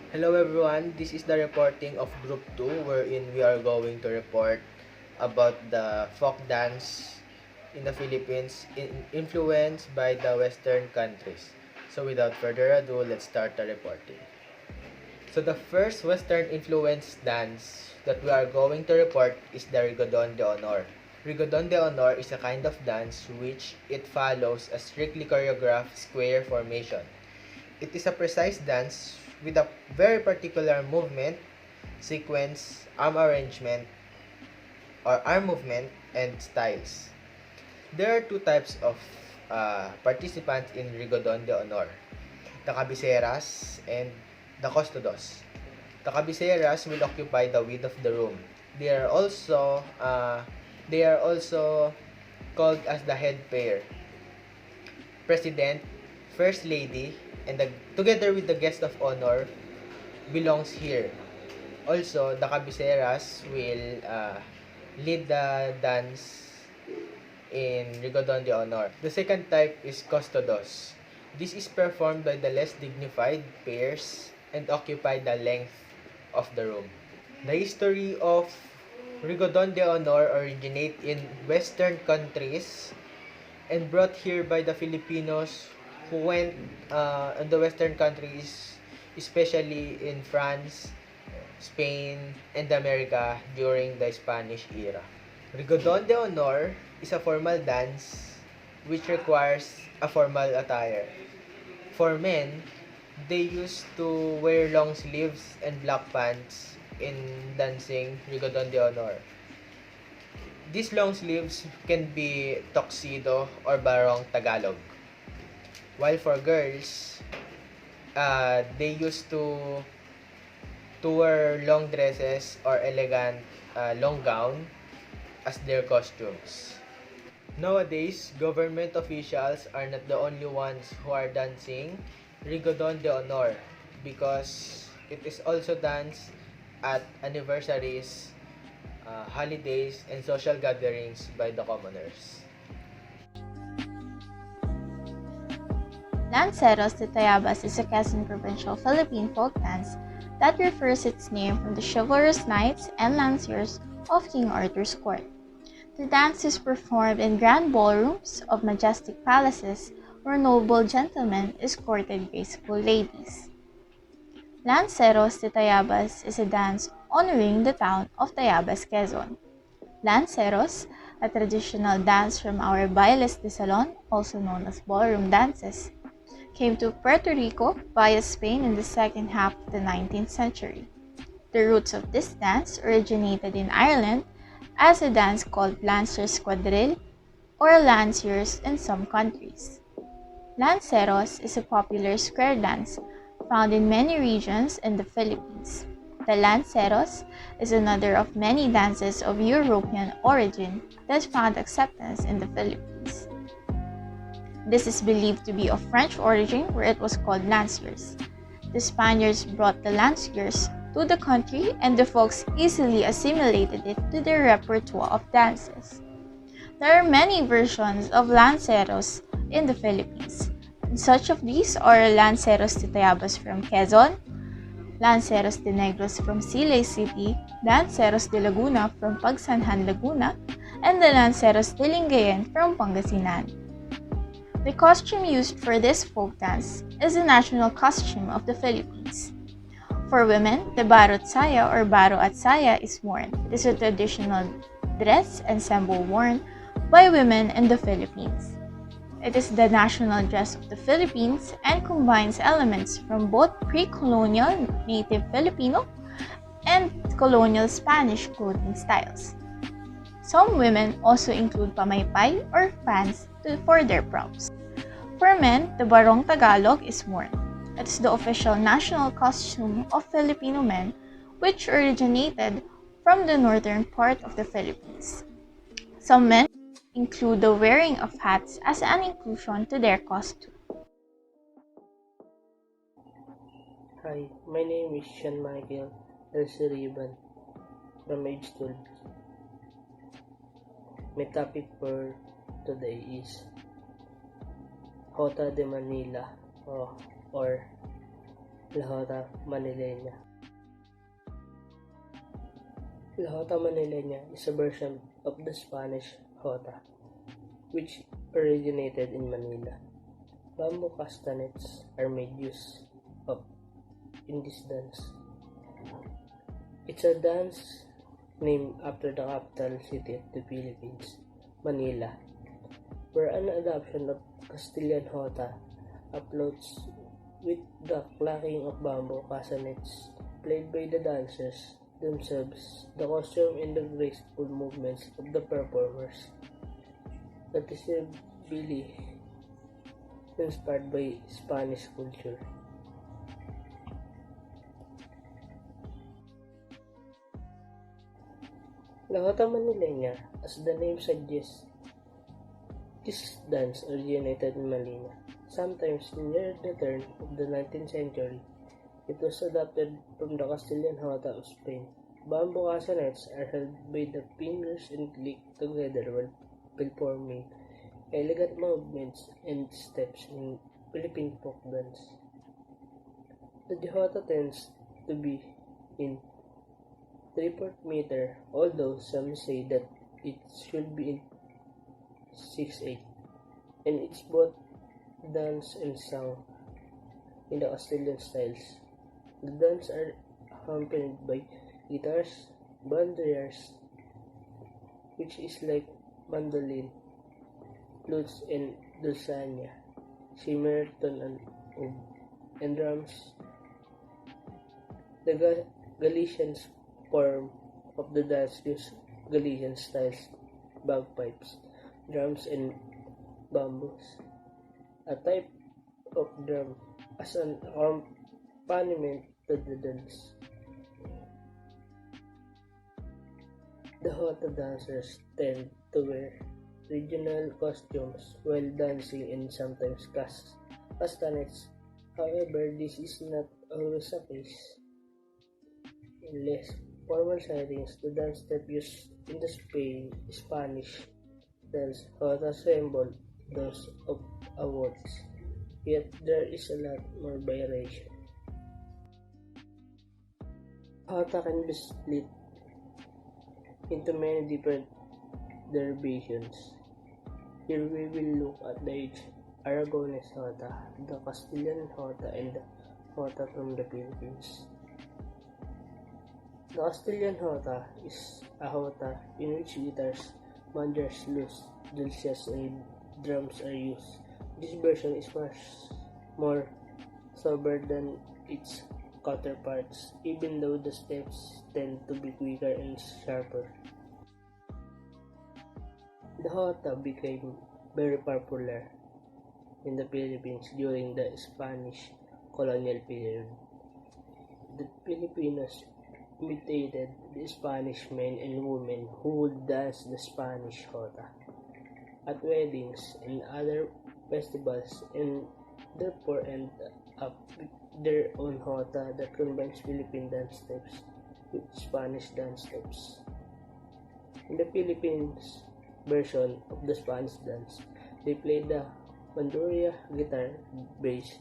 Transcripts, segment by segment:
Hello everyone, this is the reporting of Group 2 wherein we are going to report about the folk dance in the Philippines influenced by the Western countries. So without further ado, let's start the reporting. So the first Western influenced dance that we are going to report is the Rigodon de Honor. Rigodon de Honor is a kind of dance which it follows a strictly choreographed square formation. It is a precise dance with a very particular movement, sequence, arm arrangement, or arm movement, and styles. There are two types of participants in Rigodon de Honor, the Cabiceras and the Custodos. The Cabiceras will occupy the width of the room. They are also called as the head pair, President, First Lady, and together with the guest of honor belongs here. Also, the Cabiceras will lead the dance in Rigodon de Honor. The second type is Custodos. This is performed by the less dignified pairs and occupy the length of the room. The history of Rigodon de Honor originate in Western countries and brought here by the Filipinos who went in the Western countries, especially in France, Spain, and America during the Spanish era. Rigodon de Honor is a formal dance which requires a formal attire. For men, they used to wear long sleeves and black pants in dancing Rigodon de Honor. These long sleeves can be tuxedo or barong Tagalog. While for girls, they used to wear long dresses or elegant long gown as their costumes. Nowadays, government officials are not the only ones who are dancing Rigodon de Honor because it is also danced at anniversaries, holidays, and social gatherings by the commoners. Lanceros de Tayabas is a Quezon provincial Philippine folk dance that refers its name from the chivalrous knights and lanciers of King Arthur's court. The dance is performed in grand ballrooms of majestic palaces where noble gentlemen escorted graceful ladies. Lanceros de Tayabas is a dance honoring the town of Tayabas, Quezon. Lanceros, a traditional dance from our bailes de salon, also known as ballroom dances, came to Puerto Rico via Spain in the second half of the 19th century. The roots of this dance originated in Ireland as a dance called Lancers Quadrille or Lanciers in some countries. Lanceros is a popular square dance found in many regions in the Philippines. The Lanceros is another of many dances of European origin that found acceptance in the Philippines. This is believed to be of French origin where it was called Lanciers. The Spaniards brought the Lanciers to the country and the folks easily assimilated it to their repertoire of dances. There are many versions of Lanceros in the Philippines. Such of these are Lanceros de Tayabas from Quezon, Lanceros de Negros from Silay City, Lanceros de Laguna from Pagsanhan, Laguna, and the Lanceros de Lingayen from Pangasinan. The costume used for this folk dance is the national costume of the Philippines. For women, the barot saya or baro at saya is worn. It is a traditional dress and symbol worn by women in the Philippines. It is the national dress of the Philippines and combines elements from both pre-colonial native Filipino and colonial Spanish clothing styles. Some women also include pamaypay or fans for their props. For men, the barong Tagalog is worn. It is the official national costume of Filipino men, which originated from the northern part of the Philippines. Some men include the wearing of hats as an inclusion to their costume. Hi, my name is Sean Michael Riban from H12G. My topic for today is Jota de Manila or La Jota Manileña. La Jota Manileña is a version of the Spanish Jota, which originated in Manila. Bamboo castanets are made use of in this dance. It's a dance named after the capital city of the Philippines, Manila, where an adaptation of Castilian Jota uploads with the clacking of bamboo castanets played by the dancers themselves, the costume and the graceful movements of the performers. That is really inspired by Spanish culture. La Jota Manileña, as the name suggests, this dance originated in Manila. Sometimes near the turn of the 19th century, it was adapted from the Castilian Jota of Spain. Bamboo castanets are held by the fingers and clicked together while performing elegant movements and steps in Philippine folk dance. The Jota tends to be in 3/4 meter, although some say that it should be in 6/8, and it's both dance and sung in the Castilian styles. The dance are accompanied by guitars, bandurrias, which is like mandolin, flutes, and dulzaina, similar to an oud, and drums. The Galician form of the dance use Galician styles, bagpipes, drums, and bamboos, a type of drum, as an accompaniment to the dance. The Jota dancers tend to wear regional costumes while dancing and sometimes castanets. However, this is not always the case. In less formal settings, the dance step used in the Spanish dance Jota resemble those of a waltz, yet there is a lot more variation. Jota can be split into many different derivations. Here we will look at the Aragonese Jota, the Castilian Jota, and the Jota from the Philippines. The Castilian Jota is a Jota in which guitars, mandolins, lutes, dulcias, and drums are used. This version is much more sober than its counterparts, even though the steps tend to be quicker and sharper. The Jota became very popular in the Philippines during the Spanish colonial period. The Filipinos imitated the Spanish men and women who would dance the Spanish Jota at weddings and other festivals, and therefore end up with their own Jota that combines Philippine dance steps with Spanish dance steps. In the Philippines version of the Spanish dance, they play the bandurria, guitar, bass,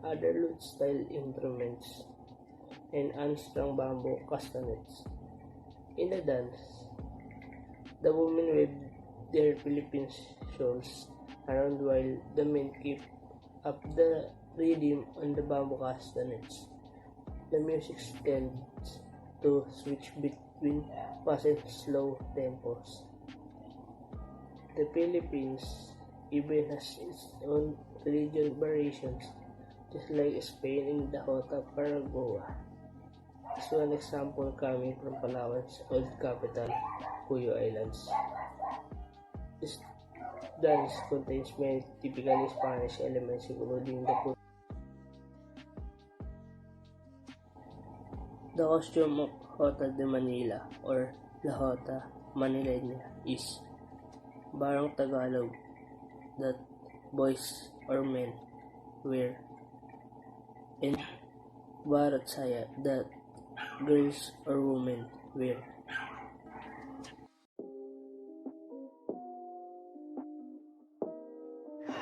other lute-style instruments, and unstrung bamboo castanets. In the dance, the women wave their Philippine shawls around while the men keep up the rhythm on the bamboo castanets. The music tends to switch between fast and slow tempos. The Philippines even has its own religion variations, just like Spain in the Jota Paraguay. Is one example coming from Palawan's old capital, Cuyo Islands. This dance contains many typically Spanish elements, including the costume of Jota de Manila or La Jota Manileña is Barong Tagalog that boys or men wear, and Barat Saya that girls or women wear.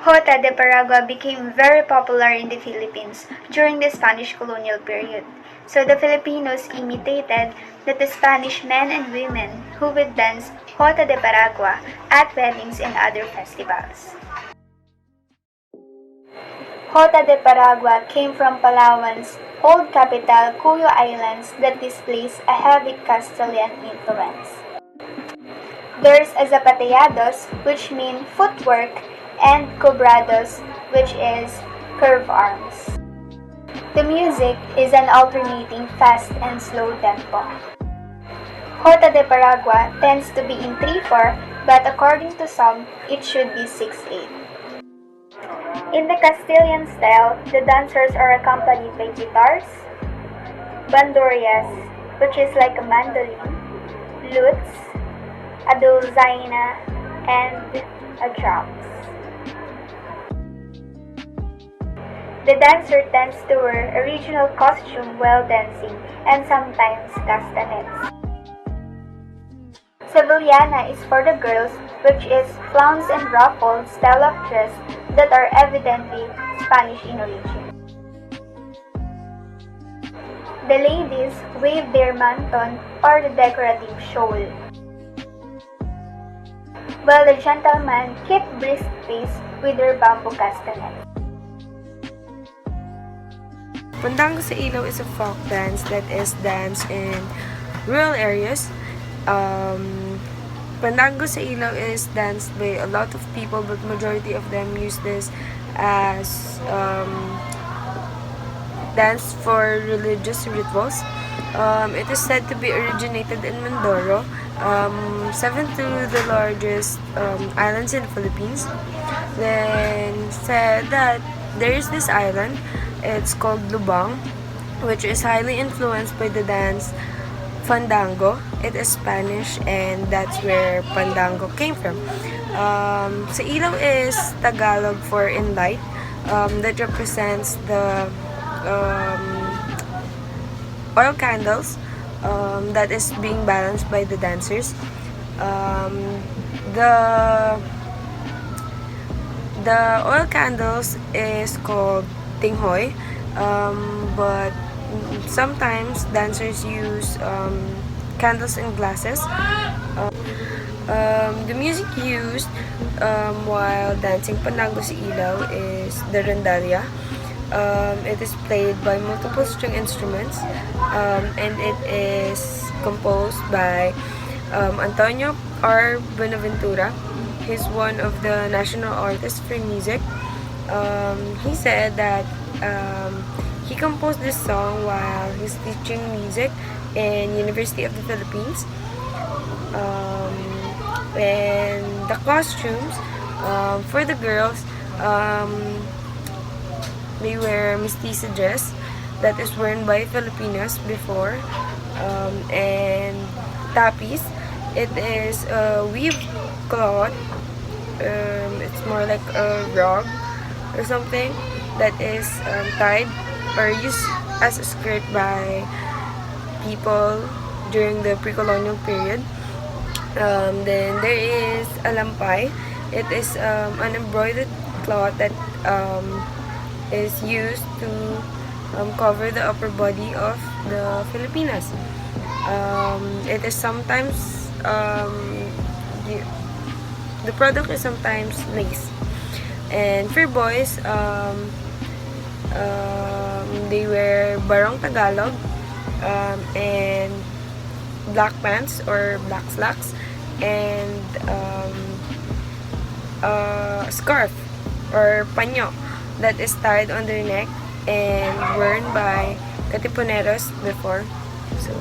Jota de Paragua became very popular in the Philippines during the Spanish colonial period. So the Filipinos imitated that the Spanish men and women who would dance Jota de Paragua at weddings and other festivals. Jota de Paragua came from Palawan's old capital, Cuyo Islands, that displays a heavy Castilian influence. There's a zapateados, which mean footwork, and cobrados, which is curved arms. The music is an alternating fast and slow tempo. Jota de Paragua tends to be in 3/4, but according to some, it should be 6/8. In the Castilian style, the dancers are accompanied by guitars, bandurrias, which is like a mandolin, lutes, a dulzaina, and a drums. The dancer tends to wear a regional costume while dancing and sometimes castanets. Sevillana is for the girls, which is flounce and ruffled style of dress that are evidently Spanish in origin. The ladies wave their manton or the decorative shawl, while the gentlemen keep brisk pace with their bamboo castanets. Pandango sa Ilaw is a folk dance that is danced in rural areas. Pandango sa Ilaw is danced by a lot of people, but majority of them use this as dance for religious rituals. It is said to be originated in Mindoro, seventh to the largest islands in the Philippines. Then said that there is this island. It's called Lubang, which is highly influenced by the dance Fandango. It is Spanish, and that's where Pandango came from. Sa Ilaw is Tagalog for in light, that represents the oil candles that is being balanced by the dancers. The oil candles is called tinghoy, but sometimes dancers use candles in glasses. The music used while dancing Pandango sa Ilaw is the rondalla. It is played by multiple string instruments, and it is composed by Antonio R. Buenaventura. He's one of the national artists for music. He said that he composed this song while he's teaching music in University of the Philippines. And the costumes for the girls, they wear mestiza dress that is worn by Filipinos before, and tapis. It is a weave cloth. It's more like a rug or something that is tied or used as a skirt by people during the pre-colonial period. Then there is a lampay. It is an embroidered cloth that is used to cover the upper body of the Filipinas. It is sometimes the product is sometimes lace. And for boys, they wear barong Tagalog, and black pants or black slacks, and a scarf or paño that is tied on their neck and worn by katipuneros before. So,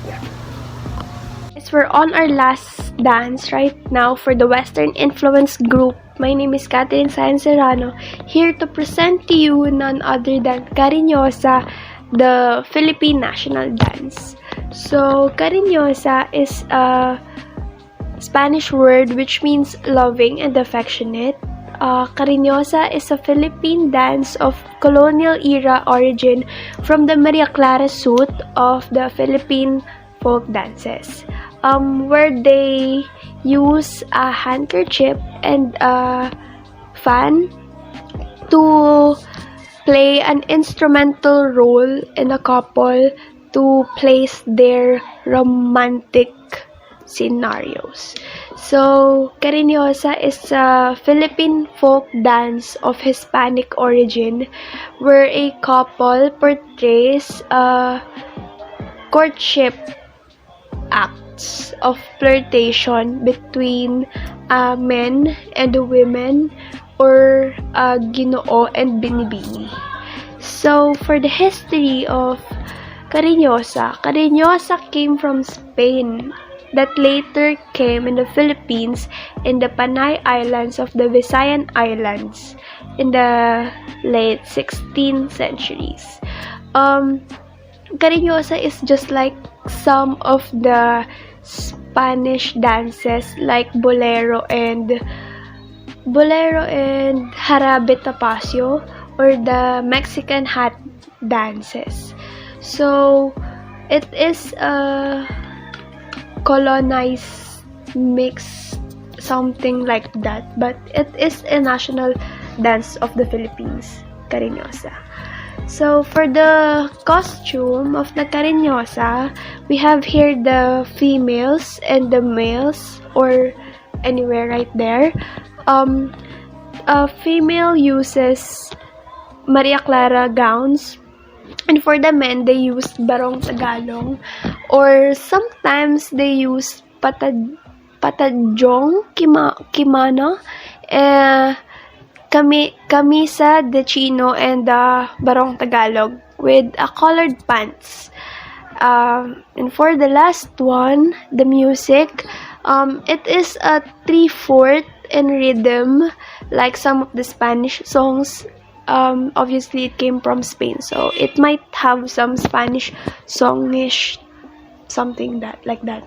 yeah. Yes, we're on our last dance right now for the Western Influence Group. My name is Catherine Saenz Serrano, here to present to you none other than Cariñosa, the Philippine national dance. So, Cariñosa is a Spanish word which means loving and affectionate. Cariñosa is a Philippine dance of colonial era origin from the Maria Clara suite of the Philippine folk dances, where they use a handkerchief and a fan to play an instrumental role in a couple to place their romantic scenarios. So, Cariñosa is a Philippine folk dance of Hispanic origin where a couple portrays a courtship acts of flirtation between men and women, or ginoo and binibini. So, for the history of Cariñosa, Cariñosa came from Spain that later came in the Philippines in the Panay Islands of the Visayan Islands in the late 16th centuries. Cariñosa is just like some of the Spanish dances like bolero and jarabe tapacio, or the Mexican hat dances. So it is a colonized mix, something like that, but it is a national dance of the Philippines, Cariñosa. So for the costume of the Cariñosa, we have here the females and the males, or anywhere right there. A female uses Maria Clara gowns, and for the men, they use barong Tagalog, or sometimes they use patajong kimono, camisa de chino, and barong Tagalog with colored pants. And for the last one, the music, it is a 3/4 in rhythm, like some of the Spanish songs. Obviously it came from Spain, so it might have some Spanish songish, something like that.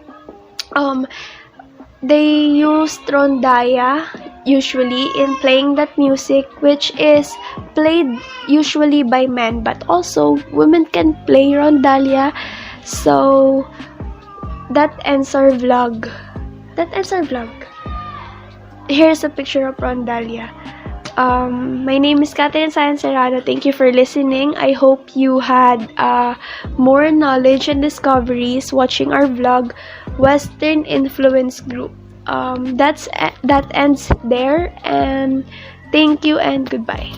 They use rondalla usually in playing that music, which is played usually by men, but also women can play rondalla. So that ends our vlog. Here's a picture of rondalla. My name is Catherine Serrano. Thank you for listening. I hope you had more knowledge and discoveries watching our vlog, Western Influence Group. That ends there, and thank you and goodbye.